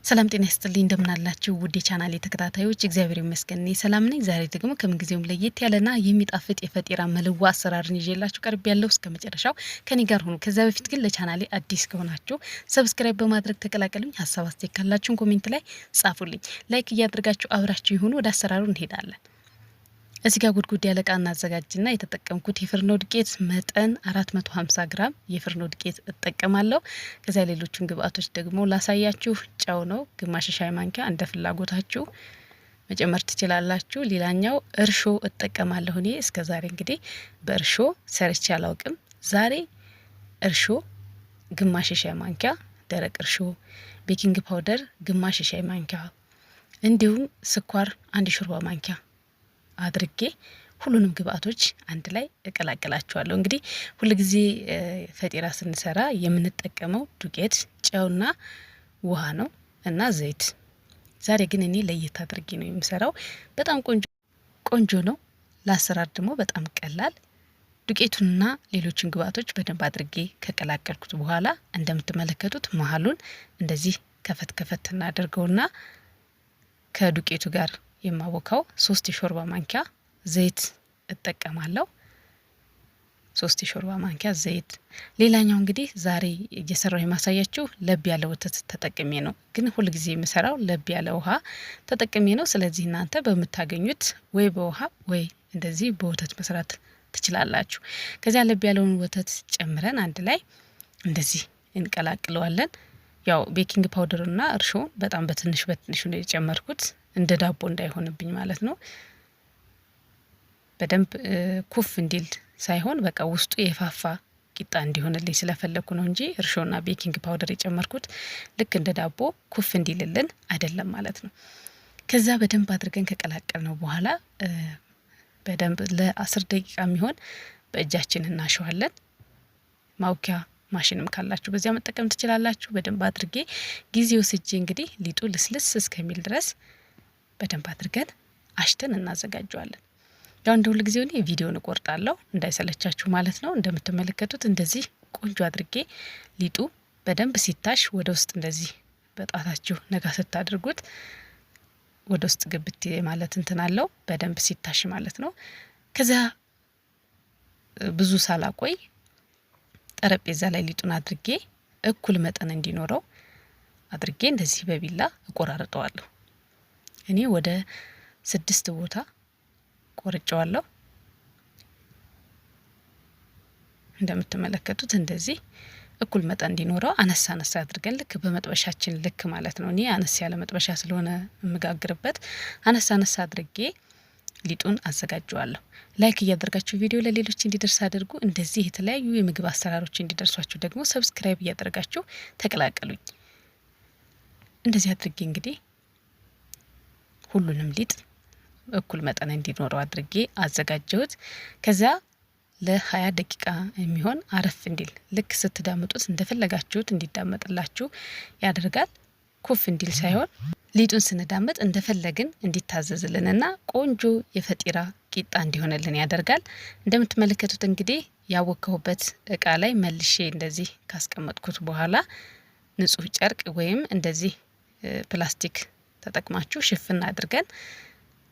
ሰላም ጤና ይስጥልኝ እንደምን አላችሁ ውድ የቻናሌ ተከታታዮች እግዚአብሔር ይመስገን እኔ ሰላም ነኝ። ዛሬ ደግሞ ከምንጊዜውም ለየት ያለና የሚጣፍጥ የፈጢራ መልዋ አሰራርን ይዤላችሁ ቀርብ ያለው እስከ መጨረሻው ከኔ ጋር ሆኑ። ከዛ በፊት ግን ለቻናሌ አዲስ ከሆናችሁ ሰብስክራይብ በማድረግ ተቀላቀሉኝ። ሀሳብ አስተያየት ካላችሁን ኮሜንት ላይ ጻፉልኝ። ላይክ እያደረጋችሁ አብራችሁ ይሁኑ። ወደ አሰራሩ እንሄዳለን። እዚህ ጋር ጉድጉድ ያለ እቃ እናዘጋጅና የተጠቀምኩት የፍርኖ ዱቄት መጠን 450 ግራም የፍርኖ ዱቄት እጠቀማለሁ። ከዛ ሌሎቹን ግብአቶች ደግሞ ላሳያችሁ። ጨው ነው፣ ግማሽ ሻይ ማንኪያ እንደ ፍላጎታችሁ መጨመር ትችላላችሁ። ሌላኛው እርሾ እጠቀማለሁ። እኔ እስከዛሬ እንግዲህ በእርሾ ሰርቼ አላውቅም። ዛሬ እርሾ ግማሽ ሻይ ማንኪያ ደረቅ እርሾ፣ ቤኪንግ ፓውደር ግማሽ ሻይ ማንኪያ እንዲሁም ስኳር 1 ሾርባ ማንኪያ አድርጌ ሁሉንም ግብአቶች አንድ ላይ እቀላቅላቸዋለሁ። እንግዲህ ሁሉ ጊዜ ፈጢራ ስንሰራ የምንጠቀመው ዱቄት፣ ጨውና ውሃ ነው እና ዘይት። ዛሬ ግን እኔ ለየት አድርጌ ነው የምሰራው። በጣም ቆንጆ ነው። ለአሰራር ደግሞ በጣም ቀላል። ዱቄቱንና ሌሎችን ግብአቶች በደንብ አድርጌ ከቀላቀልኩት በኋላ እንደምትመለከቱት መሀሉን እንደዚህ ከፈት ከፈት እናደርገውና ከዱቄቱ ጋር የማቦካው 3 የሾርባ ማንኪያ ዘይት እጠቀማለሁ። 3 የሾርባ ማንኪያ ዘይት። ሌላኛው እንግዲህ ዛሬ እየሰራው የማሳያችሁ ለብ ያለ ወተት ተጠቅሜ ነው። ግን ሁሉ ጊዜ የምሰራው ለብ ያለ ውሃ ተጠቅሜ ነው። ስለዚህ እናንተ በምታገኙት ወይ በውሃ ወይ እንደዚህ በወተት መስራት ትችላላችሁ። ከዚያ ለብ ያለውን ወተት ጨምረን አንድ ላይ እንደዚህ እንቀላቅለዋለን። ያው ቤኪንግ ፓውደርና እርሾ በጣም በትንሽ ነው የጨመርኩት እንደ ዳቦ እንዳይሆንብኝ ማለት ነው። በደንብ ኩፍ እንዲል ሳይሆን በቃ ውስጡ የፋፋ ቂጣ እንዲሆንልኝ ስለፈለኩ ነው እንጂ እርሾና ቤኪንግ ፓውደር የጨመርኩት ልክ እንደ ዳቦ ኩፍ እንዲልልን አይደለም ማለት ነው። ከዛ በደንብ አድርገን ከቀላቀል ነው በኋላ በደንብ ለ10 ደቂቃ የሚሆን በእጃችን እናሸዋለን። ማውኪያ ማሽንም ካላችሁ በዚያ መጠቀም ትችላላችሁ። በደንብ አድርጌ ጊዜው ስጄ እንግዲህ ሊጡ ልስልስ እስከሚል ድረስ በደንብ አድርገን አሽተን እናዘጋጀዋለን። ያው እንደ ሁሉ ጊዜው እኔ ቪዲዮን እቆርጣለሁ እንዳይሰለቻችሁ ማለት ነው። እንደምትመለከቱት እንደዚህ ቆንጆ አድርጌ ሊጡ በደንብ ሲታሽ ወደ ውስጥ እንደዚህ በጣታችሁ ነጋ ስታድርጉት ወደ ውስጥ ግብት ማለት እንትን አለው በደንብ ሲታሽ ማለት ነው። ከዛ ብዙ ሳላቆይ ጠረጴዛ ላይ ሊጡን አድርጌ እኩል መጠን እንዲኖረው አድርጌ እንደዚህ በቢላ እቆራርጠዋለሁ። እኔ ወደ 6 ቦታ ቆርጬዋለሁ። እንደምትመለከቱት እንደዚህ እኩል መጠን እንዲኖረው አነሳ አነሳ አድርገን ልክ በመጥበሻችን ልክ ማለት ነው። እኔ አነስ ያለ መጥበሻ ስለሆነ የምጋግርበት አነሳ አነሳ አድርጌ ሊጡን አዘጋጀዋለሁ። ላይክ እያደረጋችሁ ቪዲዮ ለሌሎች እንዲደርስ አድርጉ። እንደዚህ የተለያዩ የምግብ አሰራሮች እንዲደርሷችሁ ደግሞ ሰብስክራይብ እያደረጋችሁ ተቀላቀሉኝ። እንደዚህ አድርጌ እንግዲህ ሁሉንም ሊጥ እኩል መጠን እንዲኖረው አድርጌ አዘጋጀሁት። ከዛ ለ20 ደቂቃ የሚሆን አረፍ እንዲል ልክ ስትዳምጡት እንደፈለጋችሁት እንዲዳመጥላችሁ ያደርጋል። ኩፍ እንዲል ሳይሆን ሊጡን ስንዳመጥ እንደፈለግን እንዲታዘዝልንና ቆንጆ የፈጢራ ቂጣ እንዲሆንልን ያደርጋል። እንደምትመለከቱት እንግዲህ ያወካሁበት እቃ ላይ መልሼ እንደዚህ ካስቀመጥኩት በኋላ ንጹህ ጨርቅ ወይም እንደዚህ ፕላስቲክ ተጠቅማችሁ ሽፍን አድርገን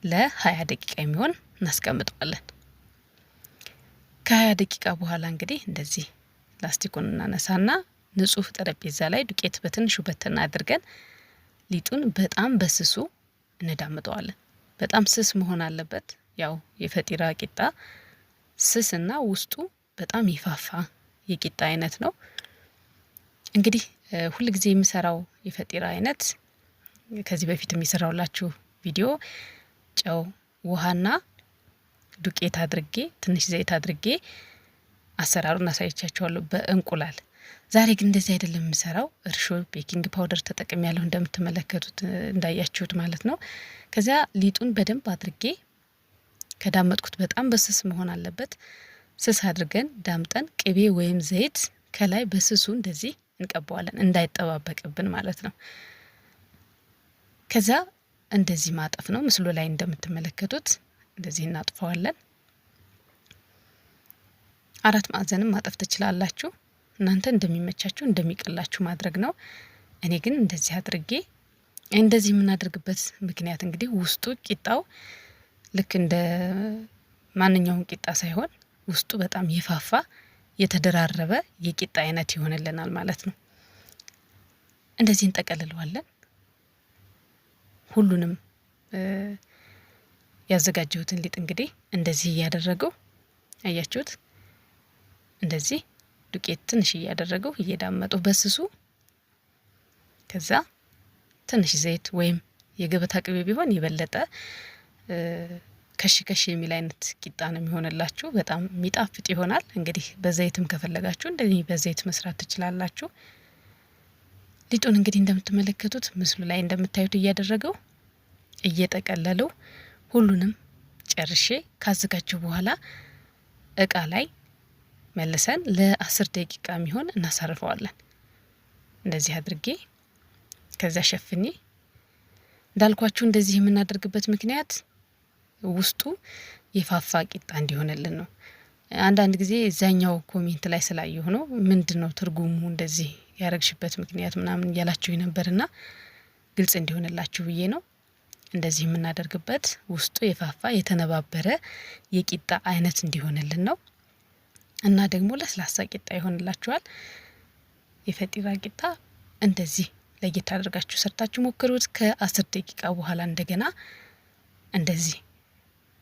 ለ20 ደቂቃ የሚሆን እናስቀምጠዋለን። ከ20 ደቂቃ በኋላ እንግዲህ እንደዚህ ላስቲኩን እናነሳና ንጹህ ጠረጴዛ ላይ ዱቄት በትንሹ በተና አድርገን ሊጡን በጣም በስሱ እንዳምጠዋለን። በጣም ስስ መሆን አለበት። ያው የፈጢራ ቂጣ ስስና ውስጡ በጣም ይፋፋ የቂጣ አይነት ነው። እንግዲህ ሁሉ ጊዜ የሚሰራው የፈጢራ አይነት ከዚህ በፊት የሚሰራውላችሁ ቪዲዮ ጨው፣ ውሃና ዱቄት አድርጌ ትንሽ ዘይት አድርጌ አሰራሩን አሳይቻችኋለሁ በእንቁላል። ዛሬ ግን እንደዚህ አይደለም የምሰራው። እርሾ፣ ቤኪንግ ፓውደር ተጠቅሜ ያለሁ እንደምትመለከቱት እንዳያችሁት ማለት ነው። ከዚያ ሊጡን በደንብ አድርጌ ከዳመጥኩት በጣም በስስ መሆን አለበት። ስስ አድርገን ዳምጠን ቅቤ ወይም ዘይት ከላይ በስሱ እንደዚህ እንቀባዋለን እንዳይጠባበቅብን ማለት ነው። ከዛ እንደዚህ ማጠፍ ነው። ምስሉ ላይ እንደምትመለከቱት እንደዚህ እናጥፈዋለን። 4 ማዕዘንም ማጠፍ ትችላላችሁ። እናንተ እንደሚመቻችሁ እንደሚቀላችሁ ማድረግ ነው። እኔ ግን እንደዚህ አድርጌ እንደዚህ የምናደርግበት ምክንያት እንግዲህ ውስጡ ቂጣው ልክ እንደ ማንኛውም ቂጣ ሳይሆን ውስጡ በጣም የፋፋ የተደራረበ የቂጣ አይነት ይሆንልናል ማለት ነው። እንደዚህ እንጠቀልለዋለን። ሁሉንም ያዘጋጀሁትን ሊጥ እንግዲህ እንደዚህ እያደረገው አያችሁት፣ እንደዚህ ዱቄት ትንሽ እያደረገው እየዳመጡ በስሱ ከዛ ትንሽ ዘይት ወይም የገበታ ቅቤ ቢሆን የበለጠ ከሽ ከሽ የሚል አይነት ቂጣ ነው የሚሆንላችሁ። በጣም የሚጣፍጥ ይሆናል። እንግዲህ በዘይትም ከፈለጋችሁ እንደዚህ በዘይት መስራት ትችላላችሁ። ሊጡን እንግዲህ እንደምትመለከቱት ምስሉ ላይ እንደምታዩት እያደረገው እየጠቀለለው ሁሉንም ጨርሼ ካዘጋጀው በኋላ እቃ ላይ መልሰን ለ10 ደቂቃ የሚሆን እናሳርፈዋለን። እንደዚህ አድርጌ ከዛ ሸፍኔ እንዳልኳችሁ እንደዚህ የምናደርግበት ምክንያት ውስጡ የፋፋ ቂጣ እንዲሆንልን ነው። አንዳንድ ጊዜ እዛኛው ኮሜንት ላይ ስላየሁ ነው ምንድነው ትርጉሙ እንደዚህ ያረግሽበት ምክንያት ምናምን እያላችሁ ነበርና ግልጽ እንዲሆንላችሁ ብዬ ነው። እንደዚህ የምናደርግበት ውስጡ የፋፋ የተነባበረ የቂጣ አይነት እንዲሆንልን ነው እና ደግሞ ለስላሳ ቂጣ ይሆንላችኋል። የፈጢራ ቂጣ እንደዚህ ለየት አድርጋችሁ ሰርታችሁ ሞክሩት። ከ10 ደቂቃ በኋላ እንደገና እንደዚህ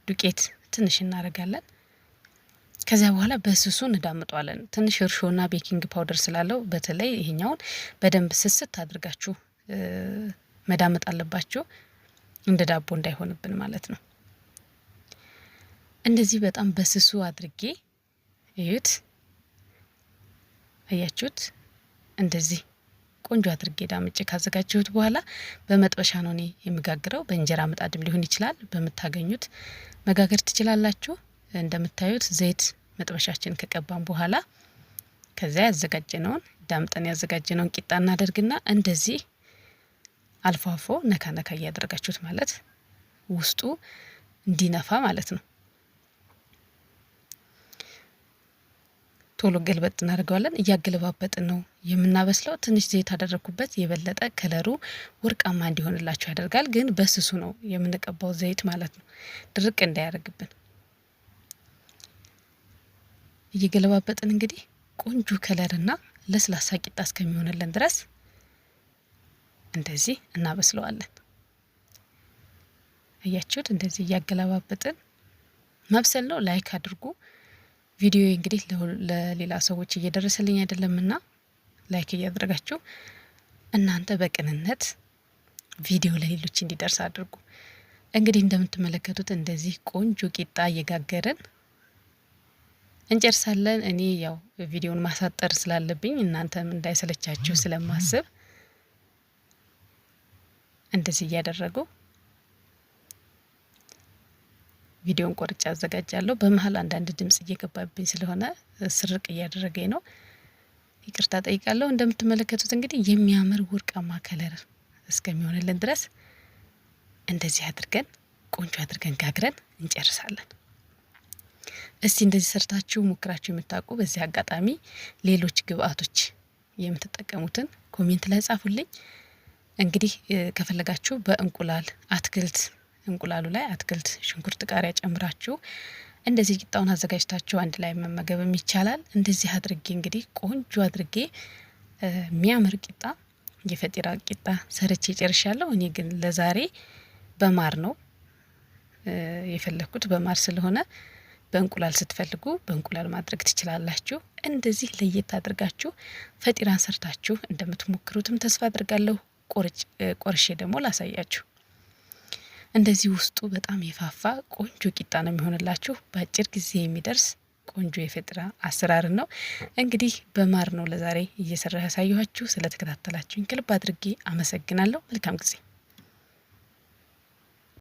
ዱቄት ትንሽ እናደርጋለን። ከዚያ በኋላ በስሱ እንዳምጧለን። ትንሽ እርሾና ቤኪንግ ፓውደር ስላለው በተለይ ይሄኛውን በደንብ ስስት አድርጋችሁ መዳመጥ አለባችሁ፣ እንደ ዳቦ እንዳይሆንብን ማለት ነው። እንደዚህ በጣም በስሱ አድርጌ እዩት፣ አያችሁት? እንደዚህ ቆንጆ አድርጌ ዳምጬ ካዘጋጀሁት በኋላ በመጥበሻ ነው እኔ የምጋግረው። በእንጀራ ምጣድም ሊሆን ይችላል፣ በምታገኙት መጋገር ትችላላችሁ። እንደምታዩት ዘይት መጥበሻችን ከቀባን በኋላ ከዚያ ያዘጋጀነውን ዳምጠን ያዘጋጀነውን ቂጣ እናደርግና እንደዚህ አልፎ አልፎ ነካ ነካ እያደረጋችሁት ማለት ውስጡ እንዲነፋ ማለት ነው። ቶሎ ገልበጥ እናደርገዋለን። እያገለባበጥን ነው የምናበስለው። ትንሽ ዘይት አደረኩበት፣ የበለጠ ከለሩ ወርቃማ እንዲሆንላችሁ ያደርጋል። ግን በስሱ ነው የምንቀባው ዘይት ማለት ነው፣ ድርቅ እንዳያደርግብን። እየገለባበጥን እንግዲህ ቆንጆ ከለርና ለስላሳ ቂጣ እስከሚሆንልን ድረስ እንደዚህ እናበስለዋለን። አያችሁት? እንደዚህ እያገለባበጥን መብሰል ነው። ላይክ አድርጉ። ቪዲዮ እንግዲህ ለሌላ ሰዎች እየደረሰልኝ አይደለምና ላይክ እያደረጋችሁ እናንተ በቅንነት ቪዲዮ ለሌሎች እንዲደርስ አድርጉ። እንግዲህ እንደምትመለከቱት እንደዚህ ቆንጆ ቂጣ እየጋገርን እንጨርሳለን። እኔ ያው ቪዲዮን ማሳጠር ስላለብኝ እናንተም እንዳይሰለቻችሁ ስለማስብ እንደዚህ እያደረጉ ቪዲዮን ቆርጬ አዘጋጃለሁ። በመሀል አንዳንድ ድምጽ እየገባብኝ ስለሆነ ስርቅ እያደረገኝ ነው፣ ይቅርታ ጠይቃለሁ። እንደምትመለከቱት እንግዲህ የሚያምር ወርቃማ ከለር እስከሚሆንልን ድረስ እንደዚህ አድርገን ቆንጆ አድርገን ጋግረን እንጨርሳለን። እስቲ እንደዚህ ሰርታችሁ ሞክራችሁ የምታውቁ በዚህ አጋጣሚ ሌሎች ግብአቶች የምትጠቀሙትን ኮሜንት ላይ ጻፉልኝ። እንግዲህ ከፈለጋችሁ በእንቁላል አትክልት እንቁላሉ ላይ አትክልት፣ ሽንኩርት፣ ቃሪያ ጨምራችሁ እንደዚህ ቂጣውን አዘጋጅታችሁ አንድ ላይ መመገብም ይቻላል። እንደዚህ አድርጌ እንግዲህ ቆንጆ አድርጌ የሚያምር ቂጣ የፈጢራ ቂጣ ሰርቼ ጨርሻለሁ። እኔ ግን ለዛሬ በማር ነው የፈለኩት። በማር ስለሆነ በእንቁላል ስትፈልጉ በእንቁላል ማድረግ ትችላላችሁ። እንደዚህ ለየት አድርጋችሁ ፈጢራን ሰርታችሁ እንደምትሞክሩትም ተስፋ አድርጋለሁ። ቆርሼ ደግሞ ላሳያችሁ። እንደዚህ ውስጡ በጣም የፋፋ ቆንጆ ቂጣ ነው የሚሆንላችሁ። በአጭር ጊዜ የሚደርስ ቆንጆ የፈጢራ አሰራር ነው። እንግዲህ በማር ነው ለዛሬ እየሰራ ያሳየኋችሁ። ስለተከታተላችሁኝ ከልብ አድርጌ አመሰግናለሁ። መልካም ጊዜ